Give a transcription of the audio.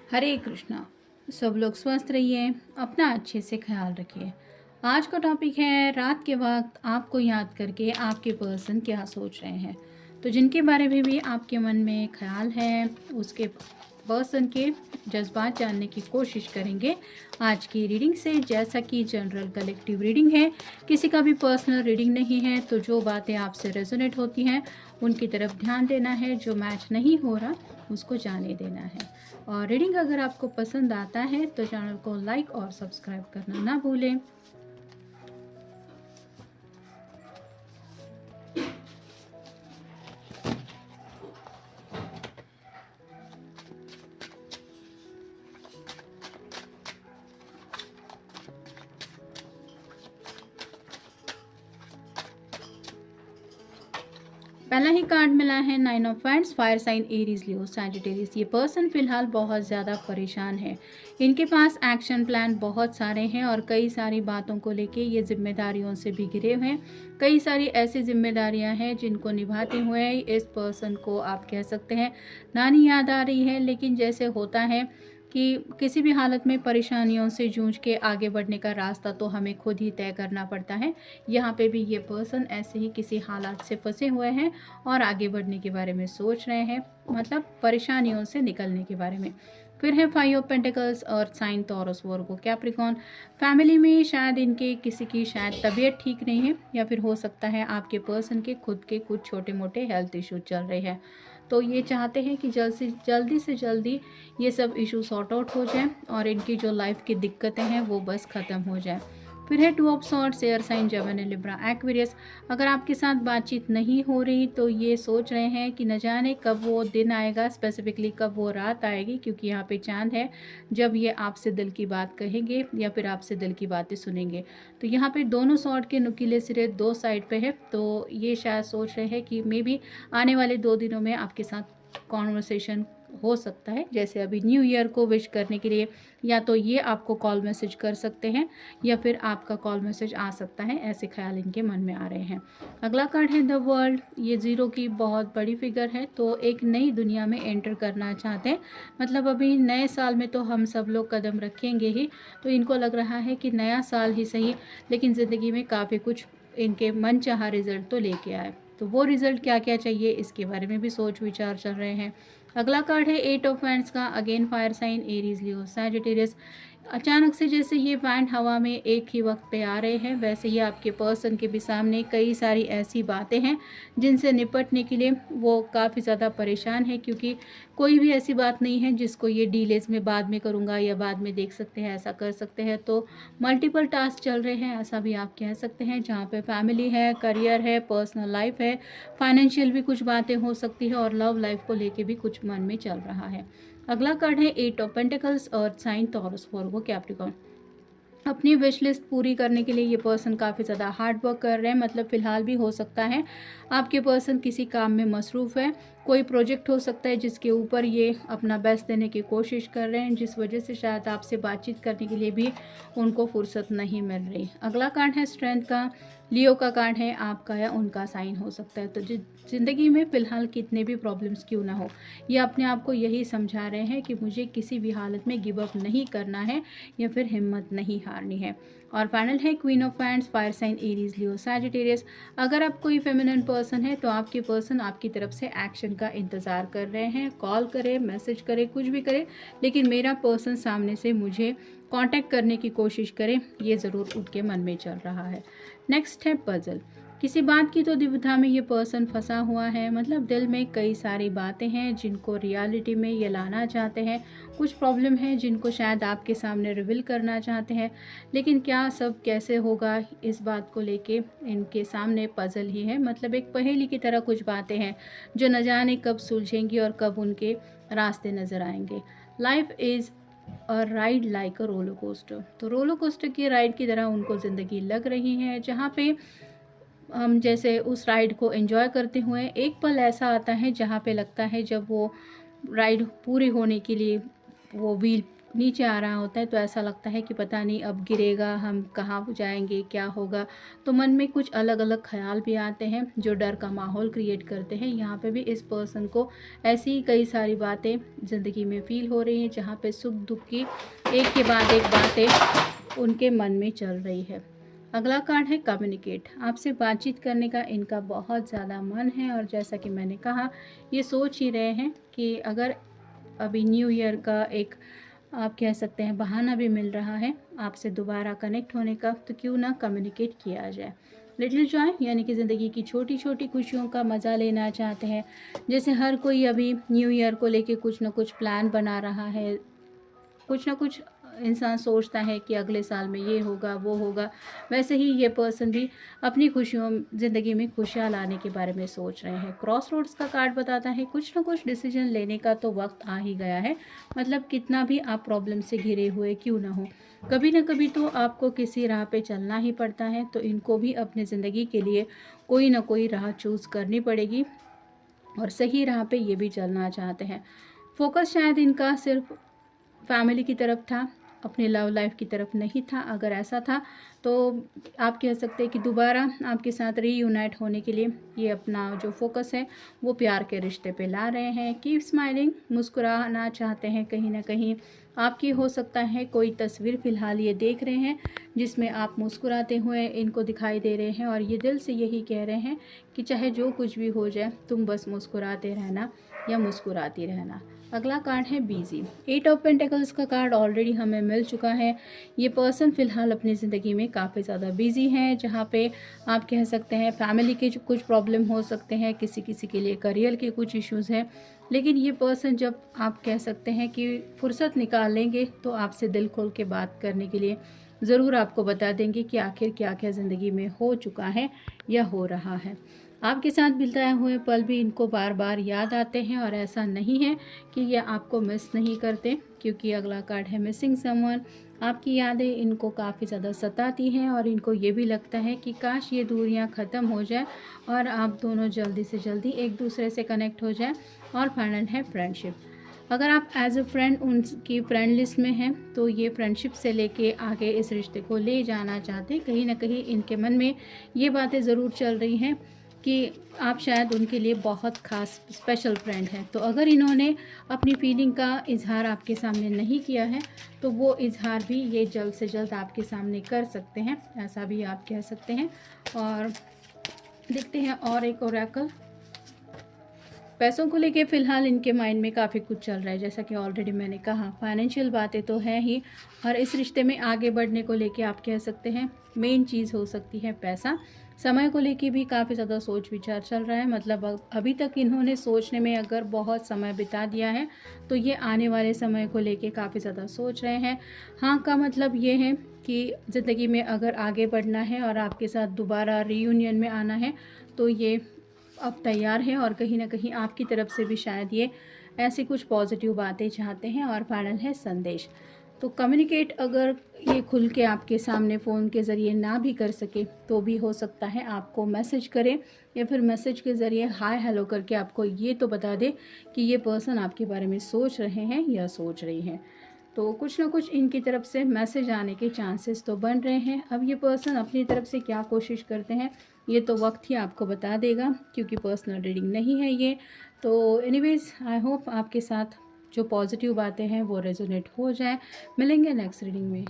हरे कृष्णा। सब लोग स्वस्थ रहिए, अपना अच्छे से ख्याल रखिए। आज का टॉपिक है रात के वक्त आपको याद करके आपके पर्सन क्या सोच रहे हैं। तो जिनके बारे में भी आपके मन में ख्याल है उसके पर्सन के जज्बात जानने की कोशिश करेंगे आज की रीडिंग से। जैसा कि जनरल कलेक्टिव रीडिंग है, किसी का भी पर्सनल रीडिंग नहीं है, तो जो बातें आपसे रेजोनेट होती हैं उनकी तरफ ध्यान देना है, जो मैच नहीं हो रहा उसको जाने देना है। और रीडिंग अगर आपको पसंद आता है तो चैनल को लाइक और सब्सक्राइब करना ना भूलें। पहला ही कार्ड मिला है 9 of wands, fire sign Aries, Leo, Sagittarius. ये पर्सन फिलहाल बहुत ज़्यादा परेशान है। इनके पास एक्शन प्लान बहुत सारे हैं और कई सारी बातों को लेके ये जिम्मेदारियों से भी घिरे हुए हैं। कई सारी ऐसी जिम्मेदारियां हैं जिनको निभाते हुए इस पर्सन को आप कह सकते हैं नानी याद आ रही है। लेकिन जैसे होता है कि किसी भी हालत में परेशानियों से जूझ के आगे बढ़ने का रास्ता तो हमें खुद ही तय करना पड़ता है। यहाँ पे भी ये पर्सन ऐसे ही किसी हालात से फंसे हुए हैं और आगे बढ़ने के बारे में सोच रहे हैं, मतलब परेशानियों से निकलने के बारे में। फिर है 5 ऑफ पेंटिकल्स और sign Taurus, Virgo, Capricorn. Family में शायद इनके किसी की शायद तबीयत ठीक नहीं है, या फिर हो सकता है आपके पर्सन के खुद के कुछ छोटे मोटे हेल्थ इश्यूज चल रहे हैं। तो ये चाहते हैं कि जल्दी से जल्दी ये सब इशू सॉर्ट आउट हो जाए और इनकी जो लाइफ की दिक्कतें हैं वो बस ख़त्म हो जाए। फिर है 2 of swords, air sign, Gemini, Libra, Aquarius. अगर आपके साथ बातचीत नहीं हो रही तो ये सोच रहे हैं कि न जाने कब वो दिन आएगा, स्पेसिफिकली कब वो रात आएगी, क्योंकि यहाँ पे चांद है, जब ये आपसे दिल की बात कहेंगे या फिर आपसे दिल की बातें सुनेंगे। तो यहाँ पे दोनों सॉर्ड के नुकीले सिरे दो साइड पे है, तो ये शायद सोच रहे हैं कि मे बी आने वाले 2 दिनों में आपके साथ कॉन्वर्सेशन हो सकता है। जैसे अभी न्यू ईयर को विश करने के लिए या तो ये आपको कॉल मैसेज कर सकते हैं या फिर आपका कॉल मैसेज आ सकता है, ऐसे ख्याल इनके मन में आ रहे हैं। अगला कार्ड है द वर्ल्ड। ये ज़ीरो की बहुत बड़ी फिगर है, तो एक नई दुनिया में एंटर करना चाहते हैं। मतलब अभी नए साल में तो हम सब लोग कदम रखेंगे ही, तो इनको लग रहा है कि नया साल ही सही, लेकिन ज़िंदगी में काफ़ी कुछ इनके मन चाहा रिजल्ट तो लेके आए। तो वो रिजल्ट क्या क्या चाहिए इसके बारे में भी सोच विचार चल रहे हैं। अगला कार्ड है 8 ऑफ वैंड्स का, again fire sign, Aries, Leo, Sagittarius. अचानक से जैसे ये बैंड हवा में एक ही वक्त पे आ रहे हैं, वैसे ही आपके पर्सन के भी सामने कई सारी ऐसी बातें हैं जिनसे निपटने के लिए वो काफ़ी ज़्यादा परेशान है, क्योंकि कोई भी ऐसी बात नहीं है जिसको ये डीलेज में बाद में करूँगा या बाद में देख सकते हैं, ऐसा कर सकते हैं। तो मल्टीपल टास्क चल रहे हैं, ऐसा भी आप कह सकते हैं, जहाँ पे फैमिली है, करियर है, पर्सनल लाइफ है, फाइनेंशियल भी कुछ बातें हो सकती है और लव लाइफ को लेके भी कुछ मन में चल रहा है। अगला कार्ड है 8 of pentacles, earth sign, Taurus, Virgo, Capricorn. अपनी विश लिस्ट पूरी करने के लिए ये पर्सन काफ़ी ज़्यादा हार्ड वर्क कर रहे हैं। मतलब फ़िलहाल भी हो सकता है आपके पर्सन किसी काम में मसरूफ़ है, कोई प्रोजेक्ट हो सकता है जिसके ऊपर ये अपना बेस्ट देने की कोशिश कर रहे हैं, जिस वजह से शायद आपसे बातचीत करने के लिए भी उनको फुर्सत नहीं मिल रही। अगला कार्ड है स्ट्रेंथ का, लियो का कार्ड है, आपका या उनका साइन हो सकता है। तो ज़िंदगी में फ़िलहाल कितने भी प्रॉब्लम्स क्यों ना हो, ये अपने आप को यही समझा रहे हैं कि मुझे किसी भी हालत में गिव अप नहीं करना है या फिर हिम्मत नहीं हारनी है। और फाइनल है queen of wands, fire sign, Aries, Leo, Sagittarius. अगर आप कोई फेमिनिन पर्सन है तो आपके पर्सन आपकी तरफ से एक्शन का इंतज़ार कर रहे हैं। कॉल करे, मैसेज करे, कुछ भी करे, लेकिन मेरा पर्सन सामने से मुझे कांटेक्ट करने की कोशिश करे, ये ज़रूर उनके मन में चल रहा है। नेक्स्ट है पजल। किसी बात की तो दुविधा में ये पर्सन फंसा हुआ है। मतलब दिल में कई सारी बातें हैं जिनको रियलिटी में ये लाना चाहते हैं, कुछ प्रॉब्लम है जिनको शायद आपके सामने रिवील करना चाहते हैं, लेकिन क्या सब कैसे होगा इस बात को लेके इनके सामने पजल ही है। मतलब एक पहेली की तरह कुछ बातें हैं जो न जाने कब सुलझेंगी और कब उनके रास्ते नज़र आएंगे। Life is a ride like a roller coaster. तो रोलर कोस्टर की राइड की तरह उनको ज़िंदगी लग रही है, जहाँ पे हम जैसे उस राइड को एंजॉय करते हुए एक पल ऐसा आता है जहाँ पे लगता है जब वो राइड पूरी होने के लिए वो व्हील नीचे आ रहा होता है तो ऐसा लगता है कि पता नहीं अब गिरेगा, हम कहाँ जाएंगे, क्या होगा। तो मन में कुछ अलग अलग ख्याल भी आते हैं जो डर का माहौल क्रिएट करते हैं। यहाँ पे भी इस पर्सन को ऐसी ही कई सारी बातें ज़िंदगी में फील हो रही हैं जहाँ पे सुख दुख की एक के बाद एक बातें उनके मन में चल रही है। अगला कार्ड है कम्युनिकेट। आपसे बातचीत करने का इनका बहुत ज़्यादा मन है और जैसा कि मैंने कहा, ये सोच ही रहे हैं कि अगर अभी न्यू ईयर का एक आप कह सकते हैं बहाना भी मिल रहा है आपसे दोबारा कनेक्ट होने का, तो क्यों ना कम्युनिकेट किया जाए। लिटिल जॉय यानी कि ज़िंदगी की छोटी छोटी खुशियों का मज़ा लेना चाहते हैं। जैसे हर कोई अभी न्यू ईयर को लेके कुछ ना कुछ प्लान बना रहा है, कुछ ना कुछ इंसान सोचता है कि अगले साल में ये होगा वो होगा। वैसे ही ये पर्सन भी अपनी खुशियों ज़िंदगी में खुशियाँ लाने के बारे में सोच रहे हैं। क्रॉस रोड्स का कार्ड बताता है कुछ ना कुछ डिसीजन लेने का तो वक्त आ ही गया है। मतलब कितना भी आप प्रॉब्लम से घिरे हुए क्यों ना हो, कभी ना कभी तो आपको किसी राह पे चलना ही पड़ता है। तो इनको भी अपनी ज़िंदगी के लिए कोई ना कोई राह चूज़ करनी पड़ेगी और सही राह पे ये भी चलना चाहते हैं। फोकस शायद इनका सिर्फ फैमिली की तरफ था, अपने लव लाइफ की तरफ नहीं था। अगर ऐसा था तो आप कह सकते हैं कि दोबारा आपके साथ रीयूनाइट होने के लिए ये अपना जो फोकस है वो प्यार के रिश्ते पे ला रहे हैं। कीप स्माइलिंग, मुस्कुराना चाहते हैं। कहीं ना कहीं आपकी हो सकता है कोई तस्वीर फ़िलहाल ये देख रहे हैं जिसमें आप मुस्कुराते हुए इनको दिखाई दे रहे हैं और ये दिल से यही कह रहे हैं कि चाहे जो कुछ भी हो जाए तुम बस मुस्कुराते रहना या मुस्कुराती रहना। अगला कार्ड है बिजी। 8 ऑफ पेंटिकल्स का कार्ड ऑलरेडी हमें मिल चुका है। ये पर्सन फ़िलहाल अपनी ज़िंदगी में काफ़ी ज़्यादा बिजी हैं, जहाँ पे आप कह सकते हैं फैमिली के कुछ प्रॉब्लम हो सकते हैं, किसी किसी के लिए करियर के कुछ इश्यूज़ हैं। लेकिन ये पर्सन जब आप कह सकते हैं कि फुर्सत निकालेंगे तो आपसे दिल खोल के बात करने के लिए ज़रूर आपको बता देंगे कि आखिर क्या क्या ज़िंदगी में हो चुका है या हो रहा है। आपके साथ बिताए हुए पल भी इनको बार बार याद आते हैं और ऐसा नहीं है कि ये आपको मिस नहीं करते, क्योंकि अगला कार्ड है मिसिंग समवन। आपकी यादें इनको काफ़ी ज़्यादा सताती हैं और इनको ये भी लगता है कि काश ये दूरियां ख़त्म हो जाए और आप दोनों जल्दी से जल्दी एक दूसरे से कनेक्ट हो जाए। और फाइनल है फ्रेंडशिप। अगर आप एज ए फ्रेंड उनकी फ्रेंड लिस्ट में हैं तो ये फ्रेंडशिप से लेके आगे इस रिश्ते को ले जाना चाहते हैं। कहीं ना कहीं इनके मन में ये बातें ज़रूर चल रही हैं कि आप शायद उनके लिए बहुत ख़ास स्पेशल फ्रेंड हैं। तो अगर इन्होंने अपनी फीलिंग का इजहार आपके सामने नहीं किया है तो वो इजहार भी ये जल्द से जल्द आपके सामने कर सकते हैं, ऐसा भी आप कह सकते हैं। और देखते हैं और एक ओरेकल। पैसों को लेके फ़िलहाल इनके माइंड में काफ़ी कुछ चल रहा है, जैसा कि ऑलरेडी मैंने कहा फाइनेंशियल बातें तो हैं ही, और इस रिश्ते में आगे बढ़ने को लेके आप कह सकते हैं मेन चीज़ हो सकती है पैसा। समय को लेके भी काफ़ी ज़्यादा सोच विचार चल रहा है। मतलब अभी तक इन्होंने सोचने में अगर बहुत समय बिता दिया है तो ये आने वाले समय को लेके काफ़ी ज़्यादा सोच रहे हैं। हाँ का मतलब ये है कि ज़िंदगी में अगर आगे बढ़ना है और आपके साथ दोबारा रीयूनियन में आना है तो ये अब तैयार है और कहीं ना कहीं आपकी तरफ से भी शायद ये ऐसी कुछ पॉजिटिव बातें चाहते हैं। और फाइनल है संदेश। तो कम्युनिकेट अगर ये खुल के आपके सामने फ़ोन के ज़रिए ना भी कर सके तो भी हो सकता है आपको मैसेज करें या फिर मैसेज के ज़रिए हाय हेलो करके आपको ये तो बता दे कि ये पर्सन आपके बारे में सोच रहे हैं या सोच रही हैं। तो कुछ ना कुछ इनकी तरफ से मैसेज आने के चांसेस तो बन रहे हैं। अब ये पर्सन अपनी तरफ से क्या कोशिश करते हैं ये तो वक्त ही आपको बता देगा, क्योंकि पर्सनल रीडिंग नहीं है ये। तो एनीवेज आई होप आपके साथ जो पॉजिटिव बातें हैं वो रेजोनेट हो जाए। मिलेंगे नेक्स्ट रीडिंग में।